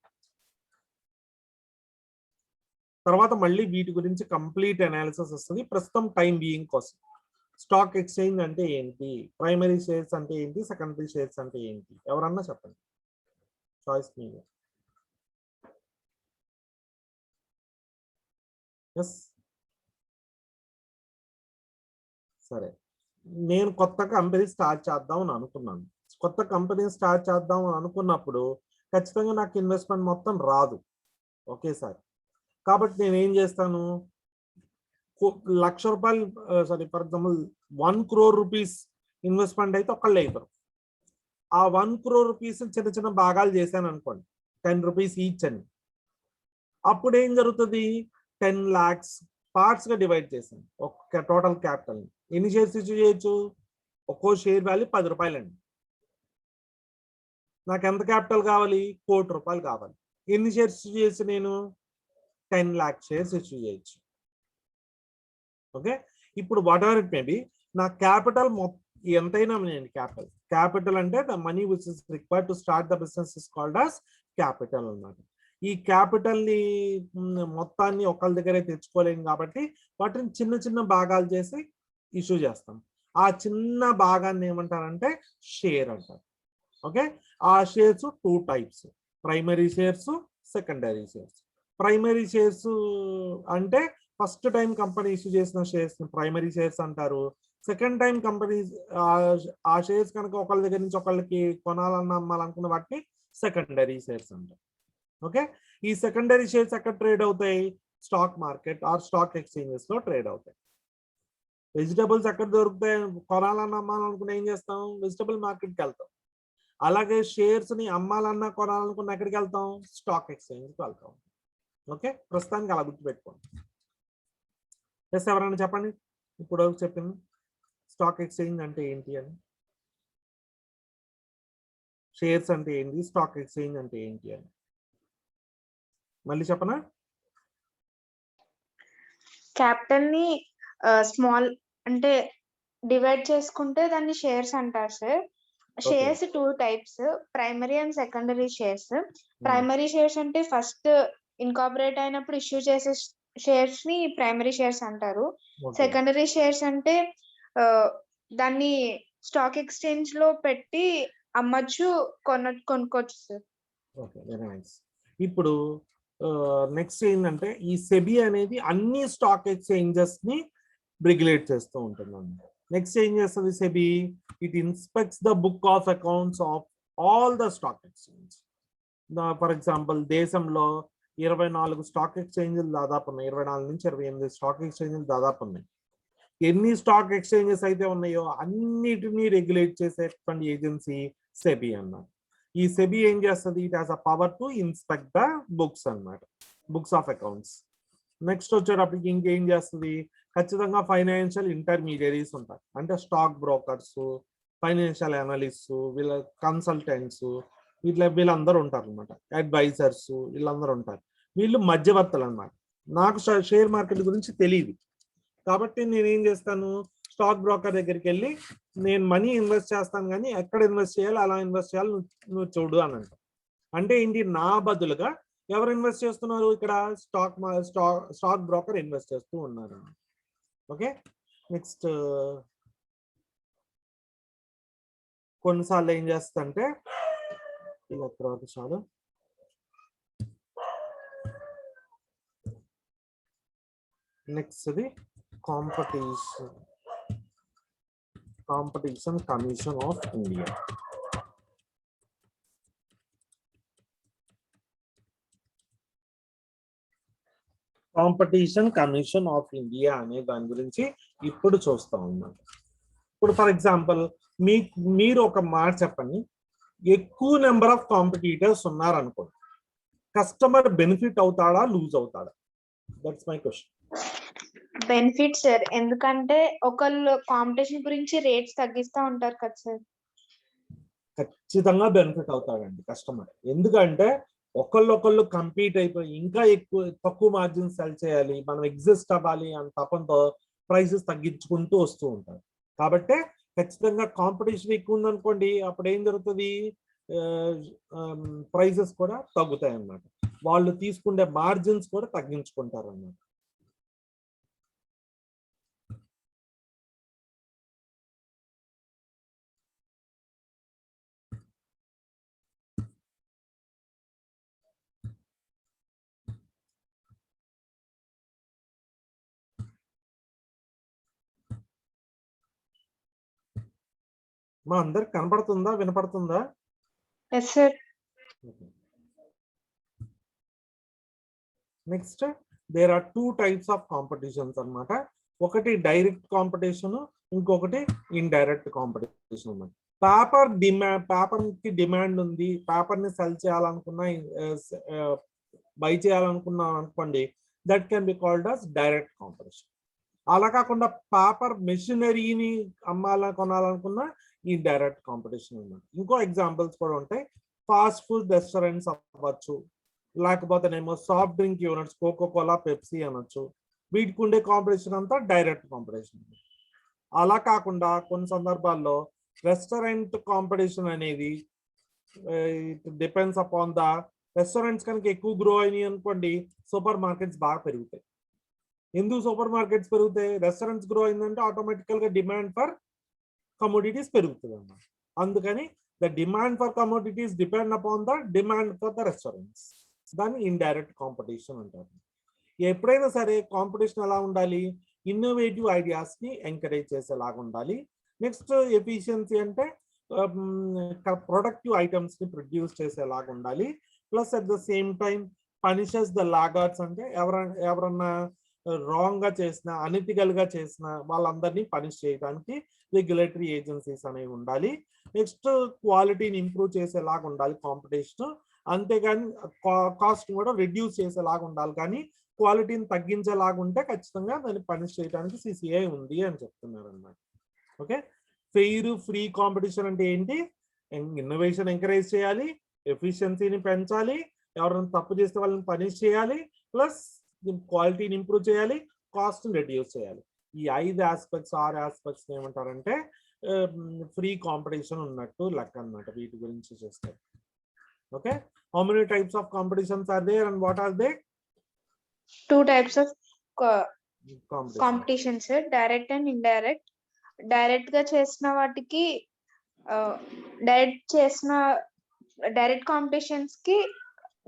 తర్వాత మళ్ళీ వీటి గురించి కంప్లీట్ అనాలిసిస్ వస్తుంది. ప్రస్తుతం టైం బీయింగ్ కోసం స్టాక్ ఎక్స్చేంజ్ అంటే ఏంటి, ప్రైమరీ షేర్స్ అంటే ఏంటి, సెకండరీ షేర్స్ అంటే ఏంటి, ఎవరన్నా చెప్పండి. చాయిస్ మీ. ఎస్, సరే, నేను కొత్త కంపెనీ స్టార్ట్ చేద్దాం అని అనుకున్నాను. కొత్త కంపెనీ స్టార్ట్ చేద్దాం అని అనుకున్నప్పుడు ఖచ్చితంగా నాకు ఇన్వెస్ట్మెంట్ మొత్తం రాదు ఒకేసారి. కాబట్టి నేను ఏం చేస్తాను? ₹1,00,000 sorry for example 1 crore rupees investment అయితే ఒకళ్ళు అవుతారు. ఆ 1 crore రూపీస్ చిన్న చిన్న భాగాలు చేశాను అనుకోండి, 10 రూపీస్ ఈచ్ అని. అప్పుడు ఏం జరుగుతుంది? 10 lakhs పార్ట్స్ గా డివైడ్ చేశాను ఒక టోటల్ క్యాపిటల్. ఎన్ని షేర్స్ ఇష్యూ చేయొచ్చు? ఒక్కో షేర్ వాల్యూ ₹10 అండి. నాకు ఎంత క్యాపిటల్ కావాలి? ₹1 కోటి కావాలి. ఎన్ని షేర్స్ ఇష్యూ చేసి నేను 10 lakh షేర్స్ ఇష్యూ చేయొచ్చు. ఓకే, ఇప్పుడు what ever it may be, నా క్యాపిటల్ ఎంతైనా క్యాపిటల్ అంటే the money which is required to start the business is called as capital అన్నమాట. ఈ క్యాపిటల్ ని మొత్తాన్ని ఒకళ్ళ దగ్గరే తెచ్చుకోలేము కాబట్టి వాటిని చిన్న చిన్న భాగాలు చేసి ఇష్యూ చేస్తాం. ఆ చిన్న భాగాన్ని ఏమంటారంటే షేర్ అంటారు. ఓకే, ఆ shares 2 types, primary shares, secondary shares. Primary shares అంటే ఫస్ట్ టైం కంపెనీ ఇష్యూ చేసిన షేర్స్ ని ప్రైమరీ షేర్స్ అంటారు. సెకండ్ టైం కంపెనీ ఆ షేర్స్ కనుక ఒకళ్ళ దగ్గర నుంచి ఒకళ్ళకి కొనాలన్నా అమ్మాలనుకున్న వాటిని సెకండరీ షేర్స్ అంటారు. ఓకే, ఈ సెకండరీ షేర్స్ ఎక్కడ ట్రేడ్ అవుతాయి? Stock market or stock exchanges లో ట్రేడ్ అవుతాయి. వెజిటబుల్స్ ఎక్కడ దొరుకుతాయి? కొనాలన్నా అమ్మాలనుకున్న ఏం చేస్తాం? వెజిటబుల్ మార్కెట్కి వెళ్తాం. అలాగే షేర్స్ ని అమ్మాలన్నా కొనాలనుకున్న ఎక్కడికి వెళ్తాం? స్టాక్ ఎక్స్చేంజ్కి వెళ్తాం. ఓకే, ప్రస్తుతానికి అలా గుర్తుపెట్టుకోండి. ఎస్, ఎవరైనా చెప్పండి ఇప్పుడు చెప్పింది స్టాక్ ఎక్స్చేంజ్ అంటే ఏంటి అని. షేర్స్ అంటే ఏంటి, స్టాక్ ఎక్స్చేంజ్ అంటే ఏంటి అని మళ్ళీ చెప్పనా? క్యాపిటల్ ని స్మాల్ అంటే డివైడ్ చేసుకుంటే దాన్ని షేర్స్ అంటారు sir. Shares 2 types, primary and secondary shares. Primary shares అంటే ఫస్ట్ ఇన్కార్పొరేట్ అయినప్పుడు ఇష్యూ చేసే షేర్స్ ని ప్రైమరీ షేర్స్ అంటారు. సెకండరీ షేర్స్ అంటే దాన్ని స్టాక్ ఎక్స్చేంజ్ లో పెట్టి అమ్మచ్చు, కొనుక్కోవచ్చు సార్. Okay, very nice. ఇప్పుడు నెక్స్ట్ ఏంటంటే ఈ సెబీ అనేది అన్ని స్టాక్ ఎక్స్చేంజెస్ ని రెగ్యులేట్ చేస్తూ ఉంటుంది. నెక్స్ట్ ఏం చేస్తుంది SEBI? It inspects the book of accounts of all the stock exchange. For example దేశంలో 24 స్టాక్ ఎక్స్చేంజ్లు దాదాపు ఉన్నాయి, 24 నుంచి 28 స్టాక్ ఎక్స్చేంజ్లు దాదాపు ఉన్నాయి. ఎన్ని స్టాక్ ఎక్స్చేంజెస్ అయితే ఉన్నాయో అన్నిటినీ రెగ్యులేట్ చేసేటువంటి ఏజెన్సీ సెబీ అన్నమాట. ఈ సెబీ ఏం చేస్తుంది? It has a power to inspect the books అన్నమాట, బుక్స్ ఆఫ్ అకౌంట్స్. నెక్స్ట్ వచ్చేటప్పటికి ఇంకేం చేస్తుంది? ఖచ్చితంగా ఫైనాన్షియల్ ఇంటర్మీడియరీస్ ఉంటారు, అంటే స్టాక్ బ్రోకర్స్, ఫైనాన్షియల్ అనలిస్ట్, వీళ్ళ కన్సల్టెంట్స్, వీళ్ళందరూ ఉంటారు అనమాట, అడ్వైజర్స్, వీళ్ళందరూ ఉంటారు. వీళ్ళు మధ్యవర్తులు అనమాట. నాకు షేర్ మార్కెట్ గురించి తెలియదు కాబట్టి నేనేం చేస్తాను, స్టాక్ బ్రోకర్ దగ్గరికి వెళ్ళి నేను మనీ ఇన్వెస్ట్ చేస్తాను కానీ ఎక్కడ ఇన్వెస్ట్ చేయాలి, అలా ఇన్వెస్ట్ చేయాలి, నువ్వు చూడు అని అంటాను. అంటే ఏంటి, నా బదులుగా ఎవరు ఇన్వెస్ట్ చేస్తున్నారు? ఇక్కడ స్టాక్ బ్రోకర్ ఇన్వెస్ట్ చేస్తూ ఉన్నారు. ఓకే, నెక్స్ట్ కొన్నిసార్లు ఏం చేస్తంటే ఇలా తర్వాత చాలు. Next competition commission of India. Competition commission of India అనే దాని గురించి ఇప్పుడు చూస్తా ఉన్నాం. ఇప్పుడు ఫర్ ఎగ్జాంపుల్ మీరు ఒక మాట చెప్పండి, ఎక్కువ నెంబర్ ఆఫ్ కాంపిటీటర్స్ ఉన్నారనుకోండి, కస్టమర్ బెనిఫిట్ అవుతాడా, లూజ్ అవుతాడా? That's my question. Benefit sir, ఎందుకంటే ఒకళ్ళు కాంపిటీషన్ గురించి రేట్స్ తగ్గిస్తూ ఉంటారు కదా సార్. ఖచ్చితంగా బెనిఫిట్ అవుతాడండి కస్టమర్. ఎందుకంటే ఒకళ్ళు కంపీట్ అయిపోయి ఇంకా తక్కువ మార్జిన్ సెల్ చేయాలి, మనం ఎగ్జిస్ట్ అవ్వాలి అని తపంతో ప్రైసెస్ తగ్గించుకుంటూ వస్తూ ఉంటారు. కాబట్టి ఖచ్చితంగా కాంపిటీషన్ ఎక్కువ ఉందనుకోండి, అప్పుడు ఏం జరుగుతుంది, ప్రైసెస్ కూడా తగ్గుతాయి అన్నమాట, వాళ్ళు తీసుకునే మార్జిన్స్ కూడా తగ్గించుకుంటారు అన్నమాట. మా అందరికి కనపడుతుందా, వినపడుతుందా? Yes sir. Next there are 2 types of competitions అన్నమాట. ఒకటి డైరెక్ట్ కాంపిటీషన్, ఇంకొకటి ఇండైరెక్ట్ కాంపిటీషన్ అన్నమాట. పేపర్ కి డిమాండ్ ఉంది, పేపర్ ని సెల్ చేయాలనుకున్నా, బై చేయాలనుకున్నా అనుకోండి, that can be called as direct competition. అలా కాకుండా పేపర్ మెషినరీని కొనాలనుకున్నా ఈ డైరెక్ట్ కాంపిటీషన్ అన్నమాట. ఇంకో ఎగ్జాంపుల్స్ కూడా ఉంటాయి, ఫాస్ట్ ఫుడ్ రెస్టారెంట్స్ అవ్వచ్చు, లేకపోతేనేమో soft drink units, Coca Cola, Pepsi అనొచ్చు. వీటికి ఉండే కాంపిటీషన్ అంతా డైరెక్ట్ కాంపిటీషన్. అలా కాకుండా కొన్ని సందర్భాల్లో రెస్టారెంట్ కాంపిటీషన్ అనేది it depends upon the restaurants కనుక ఎక్కువ గ్రో అయినాయి అనుకోండి, సూపర్ మార్కెట్స్ బాగా పెరుగుతాయి. ఎందుకు సూపర్ మార్కెట్స్ పెరుగుతాయి? రెస్టారెంట్స్ గ్రో అయిందంటే ఆటోమేటికల్ గా డిమాండ్ ఫర్ కమోడిటీస్ పెరుగుతుంది అన్నమాట. అందుకని the demand for commodities depend upon the demand for the restaurants. దాన్ని ఇండైరెక్ట్ కాంపిటీషన్ అంటారు. ఎప్పుడైనా సరే కాంపిటీషన్ ఎలా ఉండాలి, ఇన్నోవేటివ్ ఐడియాస్ ని ఎంకరేజ్ చేసేలాగా ఉండాలి. నెక్స్ట్ ఎఫిషియన్సీ అంటే ప్రొడక్టివ్ ఐటమ్స్ ని ప్రొడ్యూస్ చేసేలాగా ఉండాలి. Plus at the same time punishes the laggards, అంటే ఎవరన్నా రాంగ్ గా చేసిన, అనెథికల్ గా చేసిన వాళ్ళందరినీ పనిష్ చేయడానికి రెగ్యులేటరీ ఏజెన్సీస్ అనేవి ఉండాలి. నెక్స్ట్ క్వాలిటీని ఇంప్రూవ్ చేసేలాగా ఉండాలి కాంపిటీషన్. అంతేగాని కాస్ట్ కూడా రిడ్యూస్ చేసేలాగా ఉండాలి, కానీ క్వాలిటీని తగ్గించేలాగా ఉంటే ఖచ్చితంగా దాన్ని పనిష్ చేయడానికి సిసిఐ ఉంది అని చెప్తున్నారు అన్నమాట. ఓకే, ఫెయిర్ ఫ్రీ కాంపిటీషన్ అంటే ఏంటి? ఇన్నోవేషన్ ఎంకరేజ్ చేయాలి, ఎఫిషియన్సీని పెంచాలి, ఎవరైనా తప్పు చేస్తే వాళ్ళని పనిష్ చేయాలి, ప్లస్ క్వాలిటీని ఇంప్రూవ్ చేయాలి, కాస్ట్ని రెడ్యూస్ చేయాలి. ఈ 5 ఆస్పెక్ట్స్ 6 ఆస్పెక్ట్స్ ఏమంటారంటే ఫ్రీ కాంపిటీషన్ ఉన్నట్టు లెక్క అన్నమాట. వీటి గురించి చూస్తే okay. How many types of competitions are there and what are they? 2 types of competition sir, direct and indirect. Direct గా చేసిన వాటికి డైరెక్ట్ కాంపిటీషన్స్ కి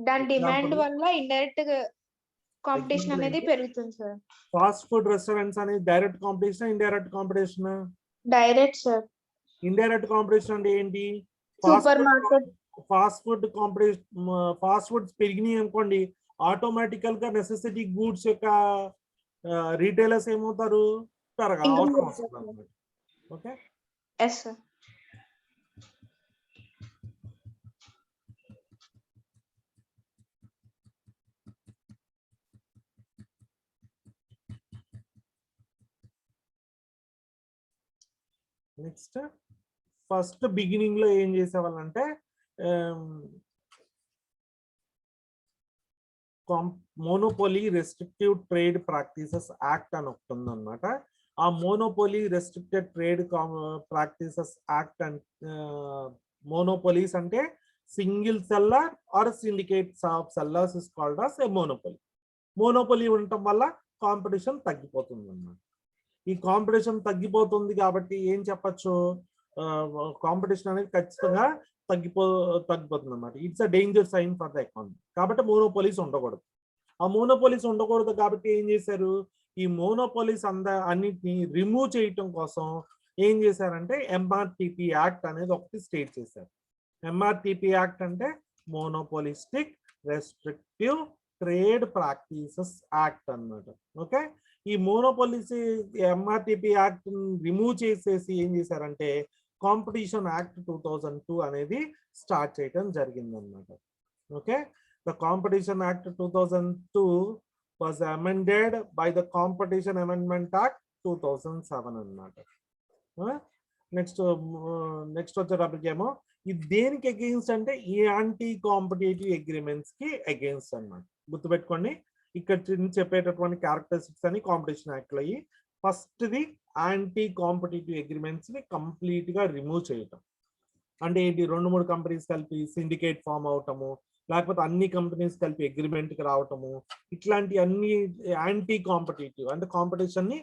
దాని డిమాండ్ వల్ల ఇండైరెక్ట్ కాంపిటీషన్ అనేది పెరుగుతుంది సార్. ఫాస్ట్ ఫుడ్ రెస్టారెంట్స్ అనేది direct competition, indirect competition? Direct sir. Indirect competition అంటే ఏంటి? Super market fast food competition, fast foods పెరిగినాయి అనుకోండి, ఆటోమేటికల్ గా నెసెసిటీ గూడ్స్ యొక్క రీటైలర్స్ ఏమవుతారు? అవసరం వస్తుంది. Okay. Yes sir. Next first beginning లో ఏం చేసేవాళ్ళంటే monopoly restrictive trade practices act అని ఒకటి ఉందన్నమాట. ఆ monopoly restricted trade practices act and monopolies అంటే single seller or syndicates of sellers is called as a monopoly. Monopoly ఉండటం వల్ల కాంపిటీషన్ తగ్గిపోతుంది అన్నమాట. ఈ కాంపిటీషన్ తగ్గిపోతుంది కాబట్టి ఏం చెప్పచ్చు, కాంపిటీషన్ అనేది ఖచ్చితంగా తగ్గిపోతుంది అన్నమాట. It's a danger sign for the economy. కాబట్టి మోనోపోలీస్ ఉండకూడదు. ఆ మోనోపోలీస్ ఉండకూడదు కాబట్టి ఏం చేశారు, ఈ మోనోపోలీస్ అన్నిటిని రిమూవ్ చేయటం కోసం ఏం చేశారంటే ఎంఆర్టిపి యాక్ట్ అనేది ఒకటి స్టేట్ చేశారు. ఎంఆర్టిపి యాక్ట్ అంటే monopolistic restrictive trade practices act అన్నమాట. ఓకే. ఈ మోనోపోలీస్ ఎంఆర్టిపి యాక్ట్ రిమూవ్ చేసేసి ఏం చేశారంటే కాంపిటీషన్ యాక్ట్ 2002 అనేది స్టార్ట్ చేయడం జరిగింది అన్నమాట. Okay. The competition act 2002 was amended by the competition amendment act 2007 అన్నమాట. నెక్స్ట్ వచ్చేటప్పటికేమో ఇది దేనికి అగెయిన్స్ట్ అంటే ఈ యాంటీ కాంపిటేటివ్ అగ్రిమెంట్స్ కి అగెయిన్స్ట్ అన్నమాట. గుర్తుపెట్టుకోండి, ఇక్కడ చెప్పేటటువంటి క్యారెక్టరిస్టిక్స్ అని కాంపిటీషన్ యాక్ట్ లో ఫస్ట్ది యాంటీ కాంపిటేటివ్ అగ్రిమెంట్స్ ని కంప్లీట్ గా రిమూవ్ చేయటం. అంటే ఏంటి, 2-3 కంపెనీస్ కలిపి సిండికేట్ ఫామ్ అవటము, లేకపోతే అన్ని కంపెనీస్ కలిపి అగ్రిమెంట్ కి రావటము, ఇట్లాంటి అన్ని యాంటీ కాంపిటేటివ్ అంటే కాంపిటీషన్ ని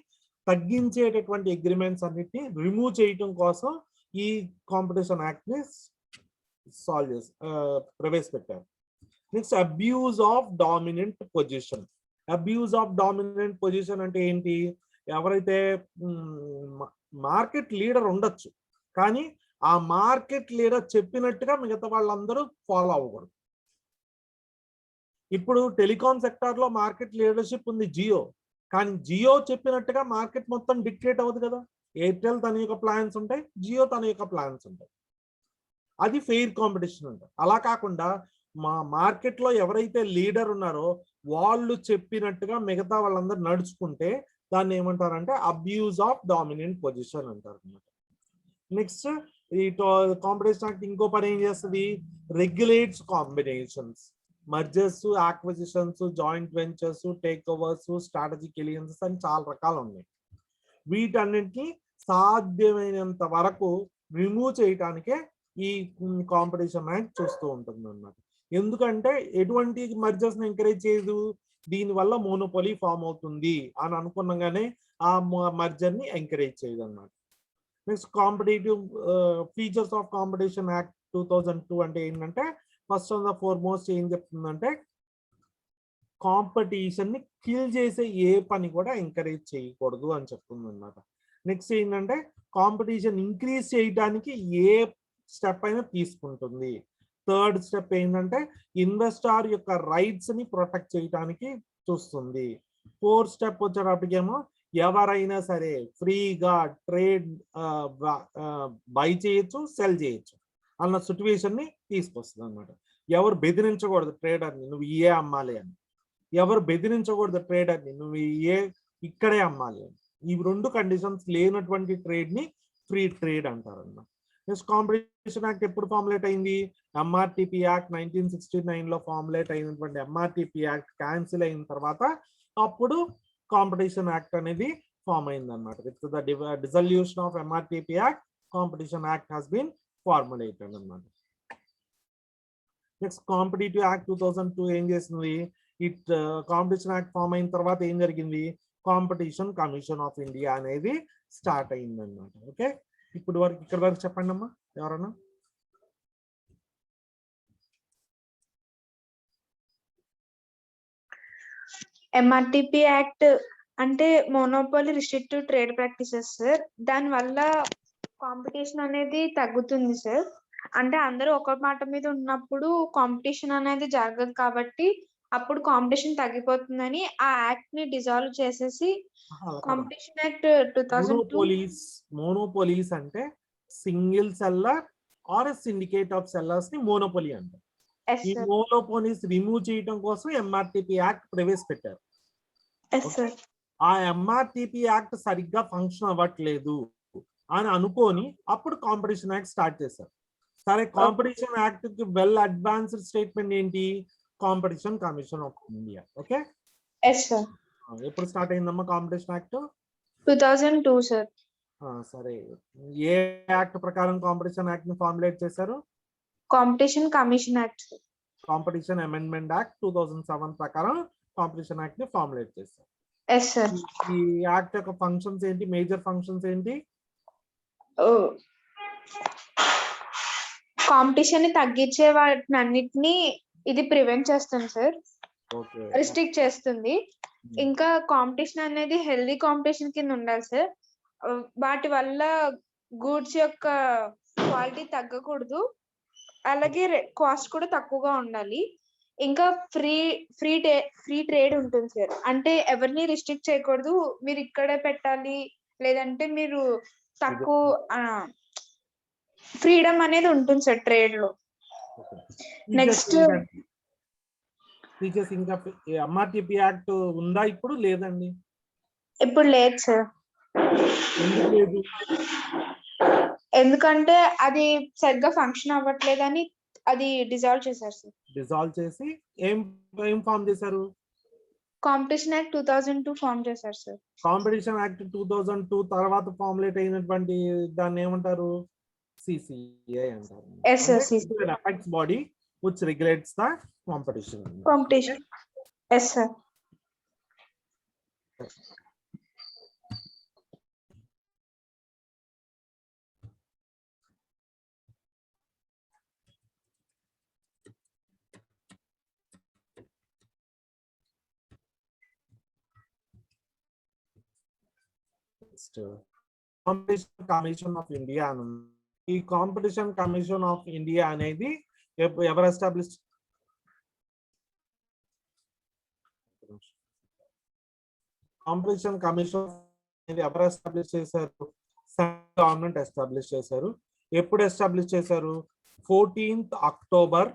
తగ్గించేటటువంటి అగ్రిమెంట్స్ అన్నిటిని రిమూవ్ చేయటం కోసం ఈ కాంపిటీషన్ యాక్ట్ ని ప్రవేశపెట్టారు. Next abuse of dominant position. Abuse of dominant position అంటే ఏంటి, ఎవరైతే మార్కెట్ లీడర్ ఉండొచ్చు కానీ ఆ మార్కెట్ లీడర్ చెప్పినట్టుగా మిగతా వాళ్ళందరూ ఫాలో అవ్వకూడదు. ఇప్పుడు టెలికాం సెక్టార్ లో మార్కెట్ లీడర్షిప్ ఉంది జియో, కానీ జియో చెప్పినట్టుగా మార్కెట్ మొత్తం డిక్టేట్ అవ్వదు కదా. ఎయిర్టెల్ తన యొక్క ప్లాన్స్ ఉంటాయి, జియో తన యొక్క ప్లాన్స్ ఉంటాయి. అది ఫెయిర్ కాంపిటీషన్ ఉంటుంది. అలా కాకుండా మా మార్కెట్ లో ఎవరైతే లీడర్ ఉన్నారో వాళ్ళు చెప్పినట్టుగా మిగతా వాళ్ళందరూ నడుచుకుంటే దాన్ని ఏమంటారంటే అబ్యూజ్ ఆఫ్ డామినెంట్ పొజిషన్ అంటారు అన్నమాట. నెక్స్ట్ ఈ కాంపిటీషన్ యాక్ట్ ఇంకో పని ఏం చేస్తుంది, regulates combinations, mergers, acquisitions, joint ventures, takeovers, strategic alliances అని చాలా రకాలు ఉన్నాయి. వీటన్నిటిని సాధ్యమైనంత వరకు రిమూవ్ చేయటానికే ఈ కాంపిటీషన్ యాక్ట్ చూస్తూ ఉంటుంది అన్నమాట. ఎందుకంటే ఎటువంటి మర్జర్స్ ని ఎంకరేజ్ చేయదు, దీనివల్ల మోనోపోలీ ఫామ్ అవుతుంది అని అనుకున్నగానే ఆ మర్జర్ ని ఎంకరేజ్ చేయదు అన్నమాట. Next competitive features of competition act 2002 అంటే ఏంటంటే ఫస్ట్ ఆఫ్ ద ఫార్మోస్ట్ ఏం చెప్తుందంటే కాంపిటీషన్ ని కిల్ చేసే ఏ పని కూడా ఎంకరేజ్ చేయకూడదు అని చెప్తుంది అన్నమాట. నెక్స్ట్ ఏంటంటే కాంపిటీషన్ ఇంక్రీజ్ చేయడానికి ఏ స్టెప్ అయినా తీసుకుంటుంది. థర్డ్ స్టెప్ ఏంటంటే ఇన్వెస్టర్ యొక్క రైట్స్ ని ప్రొటెక్ట్ చేయడానికి చూస్తుంది. ఫోర్త్ స్టెప్ వచ్చేటప్పటికేమో ఎవరైనా సరే ఫ్రీగా ట్రేడ్ బై చేయొచ్చు, సెల్ చేయొచ్చు అన్న సిచ్యువేషన్ ని తీసుకొస్తుంది అన్నమాట. ఎవరు బెదిరించకూడదు ట్రేడర్ని నువ్వు ఏ అమ్మాలి అని, ఎవరు బెదిరించకూడదు ట్రేడర్ని నువ్వు ఏ ఇక్కడే అమ్మాలి అని. ఈ రెండు కండిషన్స్ లేనటువంటి ట్రేడ్ ని ఫ్రీ ట్రేడ్ అంటారు అన్నమాట. నెక్స్ట్ కాంపిటీషన్ యాక్ట్ ఎప్పుడు ఫార్ములేట్ అయింది? ఎంఆర్టిపి యాక్ట్ 1969 లో ఫార్ములేట్ అయినటువంటి ఎంఆర్టిపి యాక్ట్ క్యాన్సిల్ అయిన తర్వాత అప్పుడు కాంపిటీషన్ యాక్ట్ అనేది ఫామ్ అయింది అనమాట. With the dissolution of MRTP act competition act has been formulated అనమాట. నెక్స్ట్ కాంపిటేటివ్ యాక్ట్ 2002 ఏం చేసింది? కాంపిటీషన్ యాక్ట్ ఫామ్ అయిన తర్వాత ఏం జరిగింది? కాంపిటీషన్ కమిషన్ ఆఫ్ ఇండియా అనేది స్టార్ట్ అయింది అనమాట. ఓకే, ఇప్పుడు వరకు ఇక్కడ వరకు చెప్పండి అమ్మా ఎవరన్నా. ఎంఆర్టిపి యాక్ట్ అంటే monopoly restrictive trade practices sir. దాని వల్ల కాంపిటీషన్ అనేది తగ్గుతుంది సార్. అంటే అందరూ ఒక మాట మీద ఉన్నప్పుడు కాంపిటీషన్ అనేది జరగదు కాబట్టి అప్పుడు కాంపిటీషన్ తగ్గిపోతుందని ఆ యాక్ట్ ని డిజాల్వ్ చేసేసి కాంపిటీషన్ యాక్ట్ 2002. మోనోపోలీస్ అంటే single seller or syndicate of sellers ని మోనోపోలీ అంటారు. ఈ మోనోపోలీస్ రిమూవ్ చేయడం కోసం ఎంఆర్టిపి యాక్ట్ ప్రవేశపెట్టారు. ఆ ఎంఆర్టిపి యాక్ట్ సరిగ్గా ఫంక్షన్ అవ్వట్లేదు అని అనుకొని అప్పుడు కాంపిటీషన్ యాక్ట్ స్టార్ట్ చేశారు. సరే, కాంపిటీషన్ యాక్ట్ కి వెల్ అడ్వాన్స్డ్ స్టేట్మెంట్ ఏంటి? Competition commission of India. Okay, ఎప్పుడు స్టార్ట్ అయిందమ్మా కాంపిటీషన్ యాక్ట్? 2002 సార్. సరే, ఏ యాక్ట్ ప్రకారం కాంపిటీషన్ యాక్ట్ ని ఫార్ములేట్ చేశారు? Competition commission act. Competition amendment act 2007 ప్రకారం కాంపిటీషన్ యాక్ట్ ని ఫార్ములేట్ చేశారు. ఈ యాక్ట్ యొక్క ఫంక్షన్స్ ఏంటి? మేజర్ ఫంక్షన్స్ ఏంటి? కాంపిటీషన్ ని తగ్గించే వాటిని అన్నిటిని ఇది ప్రివెంట్ చేస్తుంది సార్, రిస్ట్రిక్ట్ చేస్తుంది. ఇంకా కాంపిటీషన్ అనేది హెల్దీ కాంపిటీషన్ కింద ఉండాలి సార్. వాటి వల్ల గూడ్స్ యొక్క క్వాలిటీ తగ్గకూడదు, అలాగే కాస్ట్ కూడా తక్కువగా ఉండాలి. ఇంకా ఫ్రీ ట్రేడ్ ఉంటుంది సార్. అంటే ఎవరిని రిస్ట్రిక్ట్ చేయకూడదు, మీరు ఇక్కడే పెట్టాలి లేదంటే మీరు తక్కువ ఫ్రీడమ్ అనేది ఉంటుంది సార్ ట్రేడ్ లో. నెక్స్ట్ టీచర్స్ ఇంకా ఎంఆర్టిపి యాక్ట్ ఉందా ఇప్పుడు? లేదండి, ఇప్పుడు లేదు సార్. ఎందుకంటే అది సరిగ్గా ఫంక్షన్ అవ్వట్లేదని అది డిజాల్వ్ చేశారు సార్. డిజాల్వ్ చేసి ఏం ఫామ్ చేశారు? కాంపిటీషన్ యాక్ట్ 2002 ఫామ్ చేశారు సార్. కాంపిటీషన్ యాక్ట్ 2002 తర్వాత ఫార్ములేట్ అయినటువంటి దాన్ని ఏమంటారు? CCI అంటారు. Apex body which regulates the competition. Yes sir. Competition Commission of India. ఈ కాంపిటీషన్ కమిషన్ ఆఫ్ ఇండియా అనేది ఎవరు ఎస్టాబ్లిష్? కాంపిటీషన్ కమిషన్ అనేది ఎవరు ఎస్టాబ్లిష్ చేశారు? సెంట్రల్ గవర్నమెంట్ ఎస్టాబ్లిష్ చేశారు. ఎప్పుడు ఎస్టాబ్లిష్ చేశారు? 14th October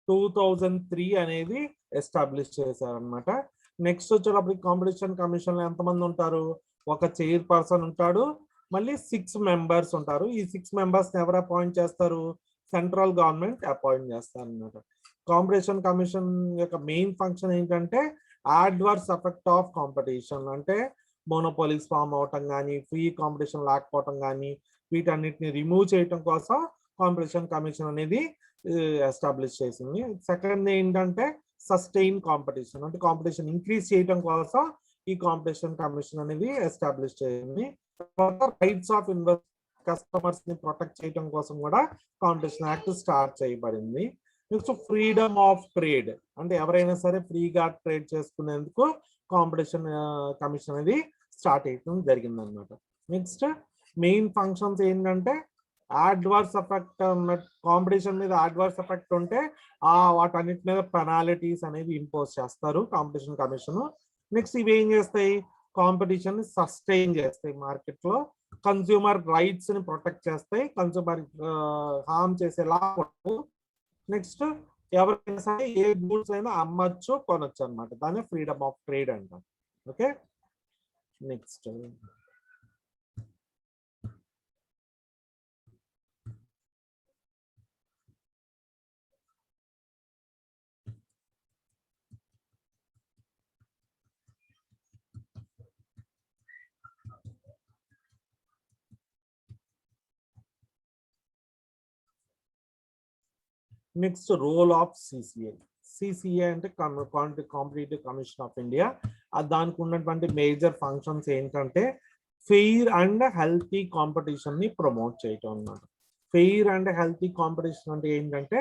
2003 అనేది ఎస్టాబ్లిష్ చేశారు అనమాట. నెక్స్ట్ వచ్చేటప్పటికి కాంపిటీషన్ కమిషన్ లో ఎంతమంది ఉంటారు? ఒక చైర్పర్సన్ ఉంటాడు, మళ్ళీ 6 members ఉంటారు. ఈ 6 members ఎవరు అపాయింట్ చేస్తారు? సెంట్రల్ గవర్నమెంట్ అపాయింట్ చేస్తారు అన్నమాట. కాంపిటీషన్ కమిషన్ యొక్క మెయిన్ ఫంక్షన్ ఏంటంటే అడ్వర్స్ ఎఫెక్ట్ ఆఫ్ కాంపిటీషన్, అంటే మోనోపోలీస్ ఫామ్ అవటం కానీ, ఫ్రీ కాంపిటీషన్ లేకపోవటం కానీ, వీటన్నిటిని రిమూవ్ చేయటం కోసం కాంపిటీషన్ కమిషన్ అనేది ఎస్టాబ్లిష్ చేసింది. సెకండ్ ఏంటంటే సస్టైన్ కాంపిటీషన్, అంటే కాంపిటీషన్ ఇంక్రీజ్ చేయటం కోసం ఈ కాంపిటీషన్ కమిషన్ అనేది ఎస్టాబ్లిష్ చేసింది. రైట్స్ ఆఫ్ కస్టమర్స్ ని ప్రొటెక్ట్ చేయడం కోసం కూడా కాంపిటీషన్ యాక్ట్ స్టార్ట్ చేయబడింది. నెక్స్ట్ ఫ్రీడమ్ ఆఫ్ ట్రేడ్, అంటే ఎవరైనా సరే ఫ్రీగా ట్రేడ్ చేసుకునేందుకు కాంపిటీషన్ కమిషన్ అనేది స్టార్ట్ చేయడం జరిగింది అనమాట. నెక్స్ట్ మెయిన్ ఫంక్షన్స్ ఏంటంటే అడ్వర్స్ ఎఫెక్ట్ కాంపిటీషన్ మీద అడ్వర్స్ ఎఫెక్ట్ ఉంటే వాటన్నిటి మీద పెనాలిటీస్ అనేది ఇంపోజ్ చేస్తారు కాంపిటీషన్ కమిషన్. నెక్స్ట్ ఇవి ఏం చేస్తాయి? కాంపిటీషన్ ని సస్టైన్ చేస్తాయి, మార్కెట్ లో కన్స్యూమర్ రైట్స్ ని ప్రొటెక్ట్ చేస్తాయి, కన్స్యూమర్ హార్మ్ చేసేలా. నెక్స్ట్ ఎవరైనా సరే ఏ గూడ్స్ అయినా అమ్మచ్చు, కొనొచ్చు అనమాట. దాన్ని ఫ్రీడమ్ ఆఫ్ ట్రేడ్ అంటాం. Okay, next next role of CCA. CCA అంటే కాంపిటేటివ్ కమిషన్ ఆఫ్ ఇండియా. దానికి ఉన్నటువంటి మేజర్ ఫంక్షన్స్ ఏంటంటే ఫెయిర్ అండ్ హెల్తీ కాంపిటీషన్ ని ప్రమోట్ చేయటం అన్నమాట. ఫెయిర్ అండ్ హెల్తీ కాంపిటీషన్ అంటే ఏంటంటే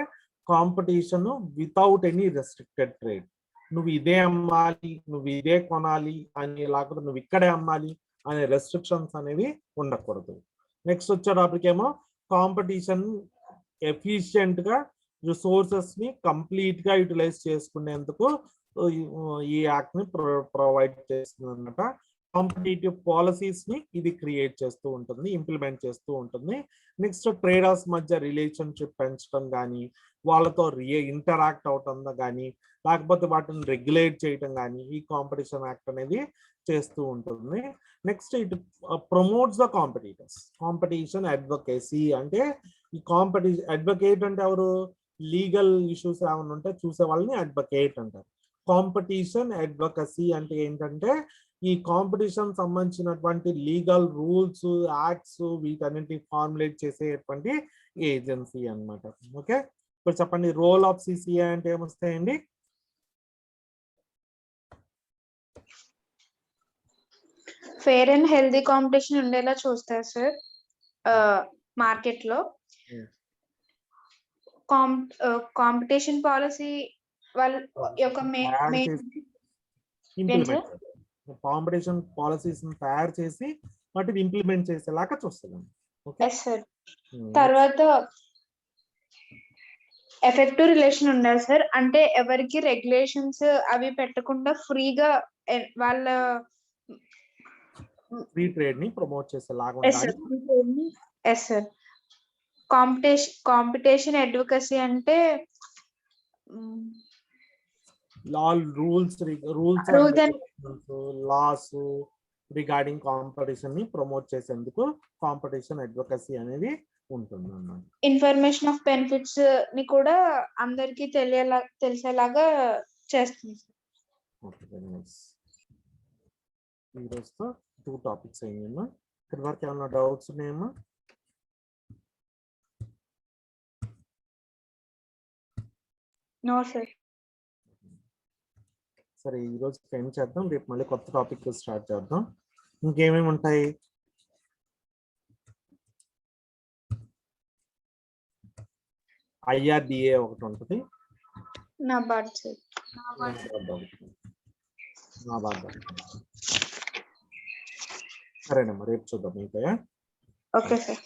competition without any restricted trade. నువ్వు ఇదే అమ్మాలి, నువ్వు ఇదే కొనాలి అని, లేకపోతే నువ్వు ఇక్కడే అమ్మాలి అనే రెస్ట్రిక్షన్స్ అనేవి ఉండకూడదు. నెక్స్ట్ వచ్చేటప్పటికి ఏమో కాంపిటీషన్ ఎఫిషియెంట్ గా రిసోర్సెస్ ని కంప్లీట్ గా యూటిలైజ్ చేసుకునేందుకు ఈ యాక్ట్ ని ప్రొవైడ్ చేస్తుంది అన్నమాట. కాంపిటేటివ్ పాలసీస్ ని ఇది క్రియేట్ చేస్తూ ఉంటుంది, ఇంప్లిమెంట్ చేస్తూ ఉంటుంది. నెక్స్ట్ ట్రేడర్స్ మధ్య రిలేషన్షిప్ పెంచడం కానీ, వాళ్ళతో ఇంటరాక్ట్ అవటం కానీ, లేకపోతే వాటిని రెగ్యులేట్ చేయటం కానీ ఈ కాంపిటీషన్ యాక్ట్ అనేది చేస్తూ ఉంటుంది. Next it promotes the competition advocacy. అంటే ఈ కాంపిటీషన్ అడ్వకేట్ అంటే ఎవరు? లీగల్ ఇష్యూస్ ఏమైనా ఉంటే చూసే వాళ్ళని అడ్వకేట్ అంటారు. కాంపిటీషన్ అడ్వకసీ అంటే ఏంటంటే ఈ కాంపిటీషన్ సంబంధించినటువంటి లీగల్ రూల్స్, యాక్ట్స్ వీటన్నింటి ఫార్ములేట్ చేసేటువంటి ఏజెన్సీ అన్నమాట. ఓకే, ఇప్పుడు చెప్పండి రోల్ ఆఫ్ సిసిఏ అంటే ఏమొస్తాయండి? ఫెయిర్ అండ్ హెల్దీ కాంపిటీషన్ ఉండేలా చూస్తారు సార్ మార్కెట్ లో. కాంపిటీషన్ పాలసీ వాళ్ళ యొక్క కాంపిటీషన్ పాలసీస్ తయారు చేసి వాటిని ఇంప్లిమెంట్ చేసేలాగా చూస్తాం. తర్వాత ఎఫెక్టివ్ రిలేషన్ ఉండాలి సార్. అంటే ఎవరికి రెగ్యులేషన్స్ అవి పెట్టకుండా ఫ్రీగా వాళ్ళ ఫ్రీ ట్రేడ్ ని ప్రమోట్ చేసేలాగా ఉండాలి. Yes sir. కాంపిటీషన్ అడ్వకసీ అంటే రూల్స్ లాస్ రిగార్డింగ్ కాంపిటీషన్ ని ప్రమోట్ చేసేందుకు కాంపిటీషన్ అడ్వకసీ అనేది ఉంటుంది అన్నమాట. ఇన్ఫర్మేషన్ ఆఫ్ బెనిఫిట్స్ ని కూడా అందరికి తెలిసేలాగా చేస్తుంది. ఈ రోజుతో 2 టాపిక్స్ అయ్యాయమ్మా. ఇక్కడి వరకు ఏమన్నా డౌట్స్ ఉన్నాయమ్మా? No sir. సరే, ఈ రోజు ఎండ్ చేద్దాం. రేపు మళ్ళీ కొత్త టాపిక్ స్టార్ట్ చేద్దాం. ఇంకేమేమి ఉంటాయి? IRDA ఒకటి ఉంటుంది, నాబార్డ్. సరేనమ్మా, రేపు చూద్దాం. ఇంకా ఓకే సార్.